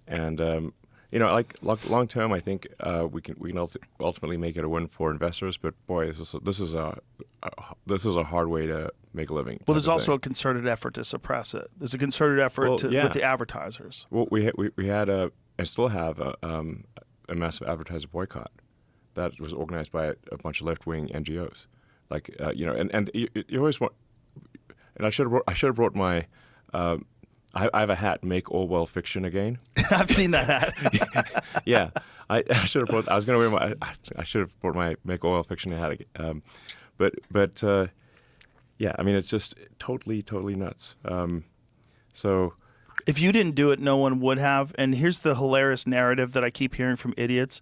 And like long term, I think we can ultimately make it a win for investors. But boy, this is a hard way to make a living. Well, there's also a concerted effort to suppress it. There's a concerted effort with the advertisers. Well, we had and still have a massive advertiser boycott that was organized by a bunch of left-wing NGOs. Like and you always want. And I should have brought my. I have a hat. Make Orwell fiction again. I've seen that hat. Yeah, I should have brought. I was going to wear my. I should have brought my Make Orwell fiction hat again. But yeah, I mean, it's just totally nuts. So. If you didn't do it, no one would have. And here's the hilarious narrative that I keep hearing from idiots.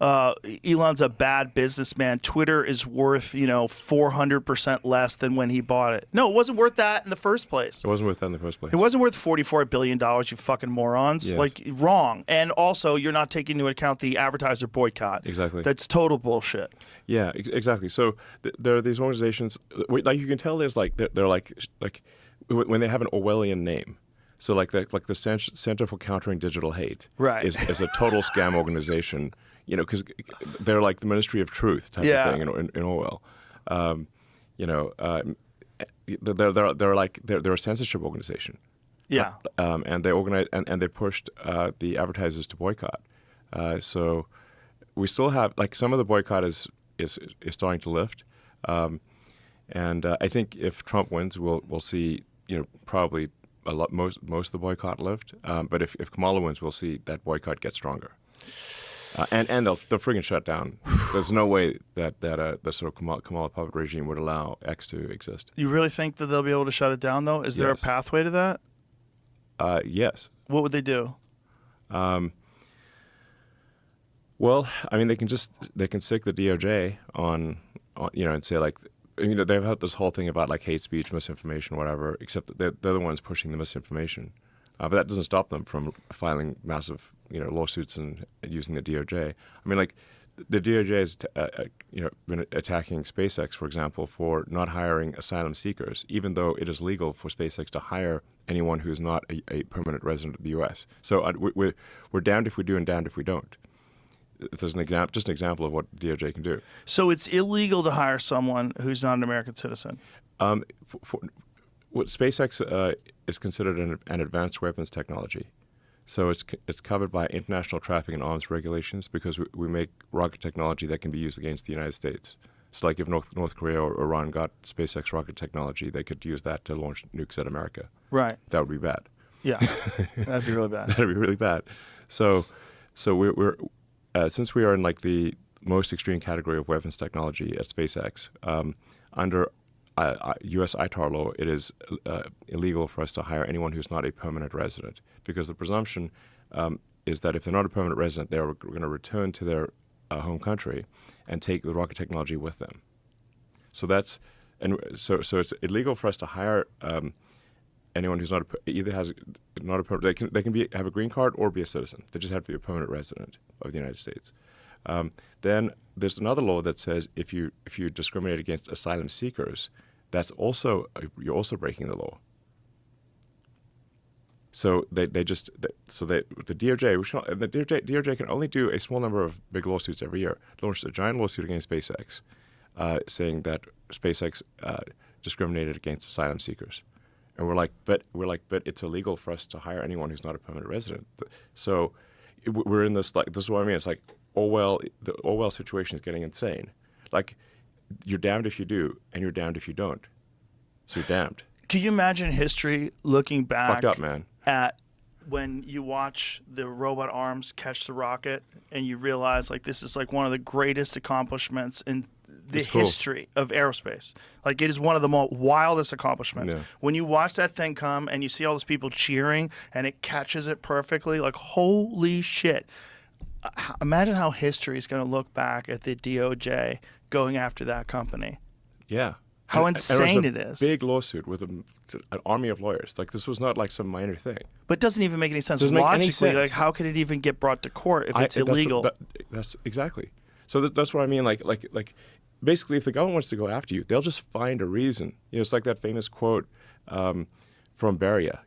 Elon's a bad businessman. Twitter is worth, 400% less than when he bought it. No, it wasn't worth that in the first place. It wasn't worth that in the first place. It wasn't worth $44 billion, you fucking morons. Yes. Like, wrong. And also, you're not taking into account the advertiser boycott. Exactly. That's total bullshit. Yeah, exactly. So there are these organizations, like you can tell there's they're like when they have an Orwellian name. So like the Center for Countering Digital Hate right. is a total scam organization, because they're like the Ministry of Truth type of thing in Orwell. They're a censorship organization. Yeah. And they organize and they pushed the advertisers to boycott. So we still have some of the boycott is starting to lift, and I think if Trump wins, we'll see probably. Most of the boycott lift, but if Kamala wins, we'll see that boycott get stronger, and they'll friggin' shut down. There's no way that the sort of Kamala puppet regime would allow X to exist. You really think that they'll be able to shut it down, though? Is there a pathway to that? Yes. What would they do? Well, I mean, they can stick the DOJ on and say they've had this whole thing about hate speech, misinformation, whatever, except that they're the ones pushing the misinformation. But that doesn't stop them from filing massive, lawsuits and using the DOJ. I mean, the DOJ has, been attacking SpaceX, for example, for not hiring asylum seekers, even though it is legal for SpaceX to hire anyone who is not a permanent resident of the U.S. So we're damned if we do and damned if we don't. There's just an example of what DOJ can do. So it's illegal to hire someone who's not an American citizen? What SpaceX is considered an advanced weapons technology. So it's covered by international traffic and arms regulations because we make rocket technology that can be used against the United States. So if North Korea or Iran got SpaceX rocket technology, they could use that to launch nukes at America. Right. That would be bad. Yeah, that'd be really bad. That'd be really bad. So we're since we are in the most extreme category of weapons technology at SpaceX, under U.S. ITAR law, it is illegal for us to hire anyone who's not a permanent resident because the presumption is that if they're not a permanent resident, they're going to return to their home country and take the rocket technology with them. So so it's illegal for us to hire anyone who's not a permanent. They can have a green card or be a citizen. They just have to be a permanent resident of the United States. Then there's another law that says if you discriminate against asylum seekers, you're also breaking the law. So the DOJ can only do a small number of big lawsuits every year. They launched a giant lawsuit against SpaceX, saying that SpaceX discriminated against asylum seekers. And we're like, but it's illegal for us to hire anyone who's not a permanent resident. So we're in this this is what I mean. It's like the Orwell situation is getting insane. You're damned if you do, and you're damned if you don't. So you're damned. Can you imagine history looking back Fucked up, man. At when you watch the robot arms catch the rocket and you realize this is one of the greatest accomplishments in the history of aerospace. It is one of the most wildest accomplishments. Yeah. When you watch that thing come and you see all those people cheering and it catches it perfectly, holy shit. Imagine how history is going to look back at the DOJ going after that company. Yeah. How insane it is. Big lawsuit with an army of lawyers. This was not some minor thing. But it doesn't even make any sense doesn't logically. Make any sense. How could it even get brought to court if it's illegal? That's exactly. So that's what I mean. Basically, if the government wants to go after you, they'll just find a reason. It's like that famous quote from Beria.